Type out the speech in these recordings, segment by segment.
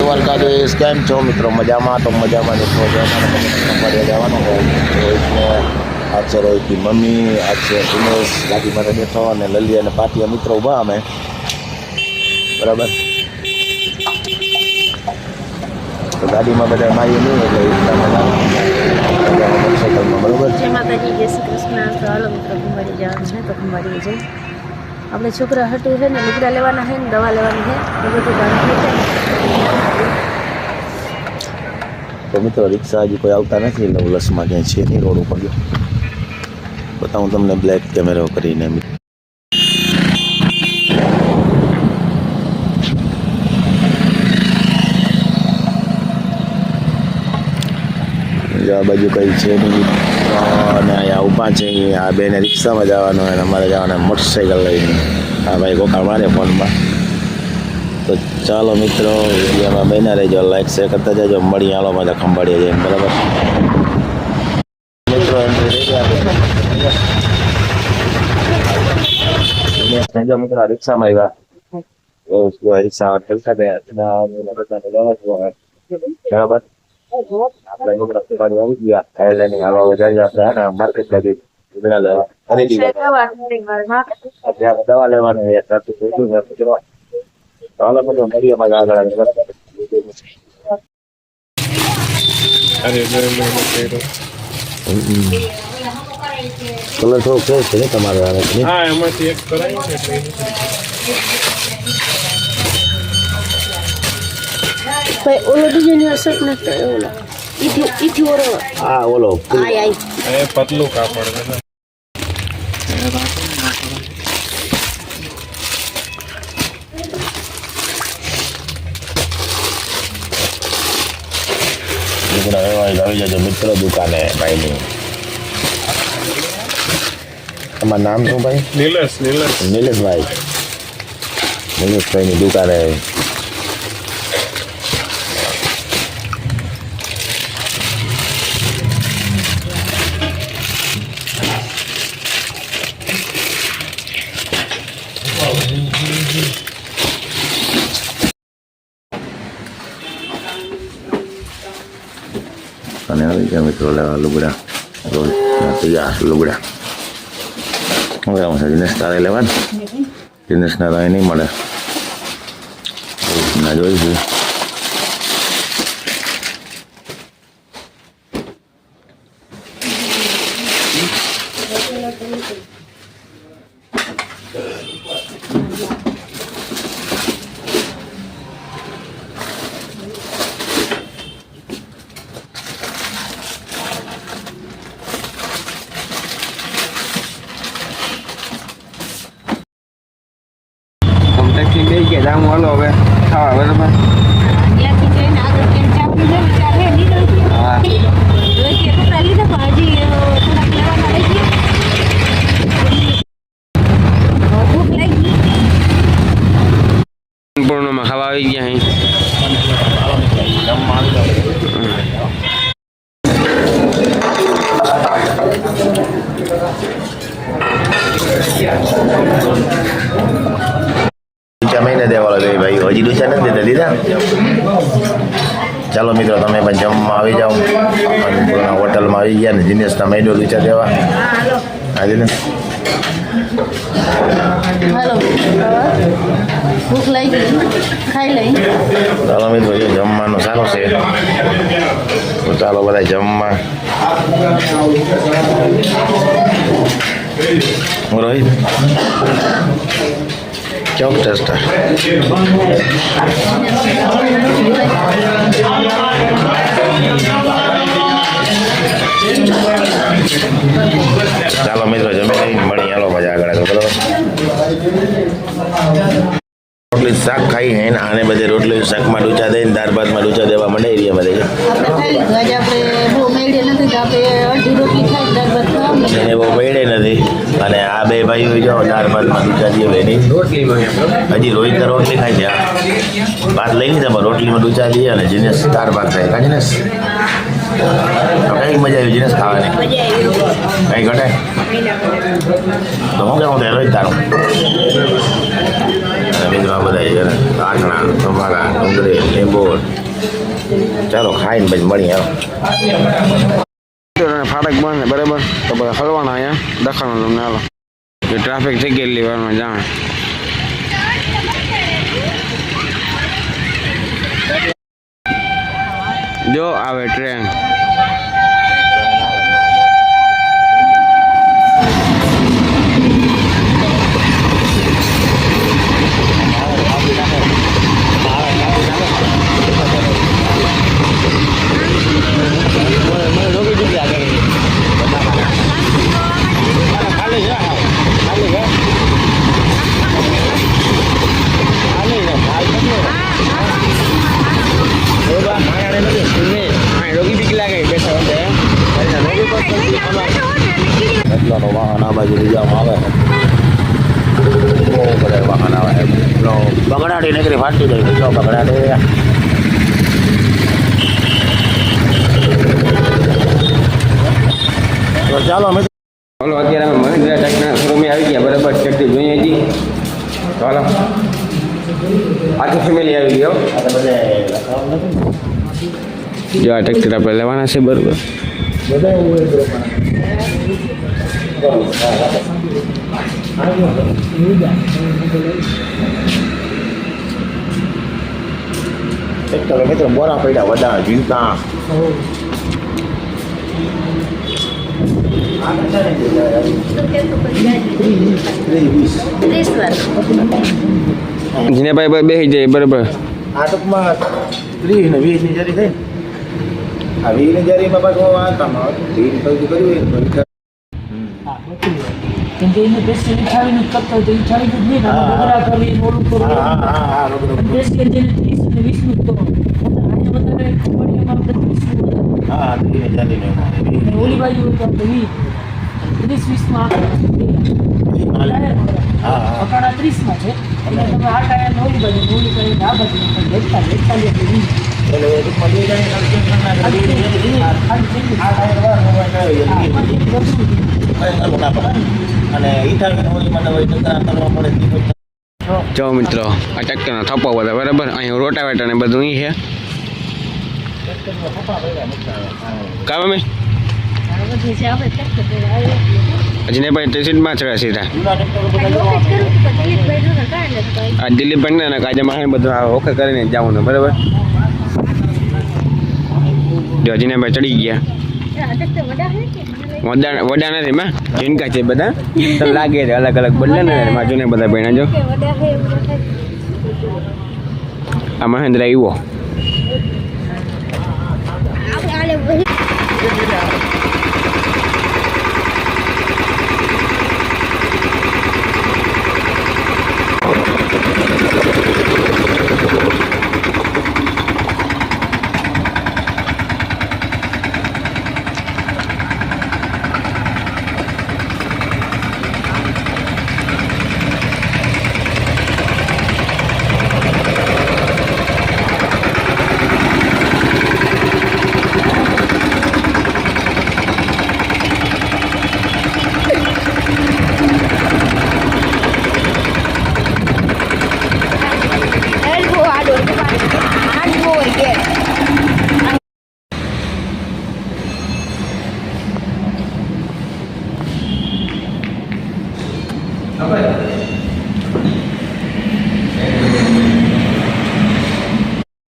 દ્વારકાધીશ કેમ છો મિત્રો? મજામાં તો મજામાં મિત્રો જવાનું હોય રોહિતને આજ છે રોહિતની મમ્મી, આજ છે દિનેશ ગાડી માટે બેઠો અને લલી અને પાટિયા મિત્રો ઊભા અમે બરાબર. તો ગાડીમાં બધા મારી નહીં એટલે મોટરસાઇકલમાં બરાબર. જય માતાજી, જય શ્રી કૃષ્ણ. તો હાલો મિત્રો કુંભારી જવાનું છે તો કુંભારી જઈ આપણે છોકરા હટું છે ને લુગડા લેવાના છે ને દવા લેવાની છે એ બધું કામ થઈ જાય. તો મિત્રો રિક્ષા હજી કોઈ આવતા નથી એટલે ઉલસમાં ક્યાંય છે નહીં રોડ ઉપર ગયો બતાવું તમને બ્લેક કેમેરો કરીને. આ બાજુ કંઈ છે નહીં અને અહીંયા ઊભા છે આ બેને રિક્ષામાં જવાનું અને અમારે જવાના મોટરસાઇકલ લઈને. હા ભાઈ કોકા મારે ફોનમાં. તો ચાલો મિત્રો વિડીયોમાં બન્યા રહેજો, લાઈક શેર કરતા જજો. મળી હાલો મારે ખંભાળીએ જઈને બરાબર. મિત્રો એન્ટ્રી થઈ ગયા મિત્રો રિક્ષામાં આવ્યા રિક્ષા બરાબર. દવા લેવાની કલર થોડોક કેવો છે ને તમારે? એમાંથી એક કરાય છે. ભાઈ ઓલો ડિઝાઇન શર્ટ નથી ઓલો ઈથી ઓરો હા ઓલો આય પતલું કાપડ આવી જજો મિત્ર દુકાને ભાઈની. તમારું નામ શું ભાઈ? નિલેશભાઈ. નિલેશભાઈની દુકાને અને આવી ગયા મિત્રો લેવા લુગડા તૈયાર લુગડા. હવે આવું છે દિનેશ તારે લેવાનું? દિનેશના તો નહીં મળે ના જોઈશું. બે ગયા જામ હાલો હવે ખાવા બરાબર. સંપૂર્ણમાં ખાવા આવી ગયા મહિને દેવાળો ગઈ ભાઈ હજી ડૂચા નથી દેતા દીધા. ચાલો મિત્રો તમે પણ જમવા આવી જાઓ. હોટલમાં આવી ગયા ને દિનેશ તમે ડૂચા દેવા હા દિનેશ. ભૂખ લાગી ખાઈ લઈ. ચાલો મિત્રો જો જમવાનું સારું છે તો ચાલો બધા જમવા. રોહિત કેવો ટેસ્ટ? ચાલો મિત્રો જમી મળી હાલો મજા આગળ બરાબર. રોટલી શાક ખાઈ હે ને આને બધે રોટલી શાકમાં ડૂચા દઈને દાળ ભાતમાં ડૂચા દેવા માંડે એરિયા બધે એને બહુ મેળે નથી. અને આ બે ભાઈઓ જાઓ દાળ ભાતમાં ડૂચા દે એની હજી રોહિત રોટલી ખાઈ છે. ભાત લઈ લીધા પણ રોટલીમાં ડૂચા દઈએ અને જીનેશ દાળ ભાત ખાય કા જીનેશ? કઈ મજા આવી જીનેશ ખાવાની? કઈ ઘટે તો હું કેવું રોહિત તારું અને મિત્રો આ બધા છે ને આઠણા ટમાટા ડુંગળી લીંબુ ચાલો ખાઈને પછી મળીએ હાલો. ફાટક બંધ ને બરાબર તો બધા ફરવાના અહીંયા દેખાડો તમને હાલો કે ટ્રાફિક થઈ ગયેલી વારમાં જાણ જો આવે ટ્રેન એટલાનો વાહન આ બાજુ લઈ જવામાં આવે બહુ બધા વાહન આવે એટલો બગડાટી નીકળી ફાટી જાય એટલો બગડાટી તો ચાલો મિત્રો ચાલો અત્યારે અમે મહેન્દ્ર ટેકના શોરૂમે આવી ગયા બરાબર ટ્રેક્ટર જોઈએ હતી ચાલો આખી ફેમિલી આવી ગયો જો આ ટ્રેક્ટર આપણે લેવાના છે બરાબર મિત્રો બોરા પડ્યા બધા જીવતા જેને ભાઈ બેસી જાય બરાબર આ ટૂંકમાં 30 ને 20 ની જરી થઈ આ 20 ની જરીમાં પાછું આ કામ આવે 30 પૈકી કર્યું કેમ કે એને બેસી ઉઠાવીને કરતા હોય તો એ ચાલી જ નહીં ને બગડા કરવી મોડું કરવું બેસી જેને 30 અને 20 નું તો અહીંયા વધારે કંપનીમાં 30 હા 30 ની જરી ને ઓલી બાજુ તો 20 30-20 માં અટાણા 30 માં છે એટલે તમે આ ટાયર ઓલી બાજુ આ બાજુ લેતા લે એટલે ટૂંકમાં બે જણી અને ઈઠાવીને હોય મને હોય ચક્રા કરવા પડે જો મિત્રો આ ટ્રેક્ટરનો થપ્પો બધા બરાબર અહીં રોટાવેટર ને બધું અહીં છે કામ અમે હજી ને ભાઈ સીટમાં ચડ્યા સીધા આ દિલીપભાઈ ને કાજે મારે બધું આ ઓકે કરીને જવાનું બરાબર જો હજી ને ભાઈ ચડી ગયા વડા નથી માં જીનકા છે બધા તો લાગે છે અલગ અલગ બદલે ને માજુ ને બધા ભેણા જો આ મહેન્દ્ર આવ્યો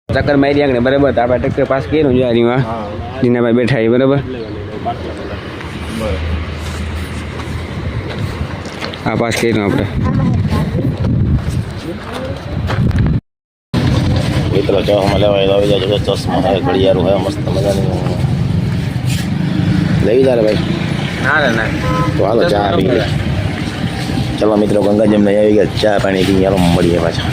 ચક્કર મારી આગળ બરાબર તો આપણે ટ્રેક્ટર પાસ કર્યું છે આરીમાં જીનાભાઈ બેઠા છે બરાબર આ પાસ કર્યું આપણે મિત્રો ચશ્મા લેવાય આવી જાય ચશ્મા હોય ઘડિયાળું હોય મસ્ત મજાની લઈ જાય ભાઈ ના તો હાલો ચા પી ચલો મિત્રો ગંગા જમને આવી ગયા ચા પાણી પી યાર મળીએ પાછા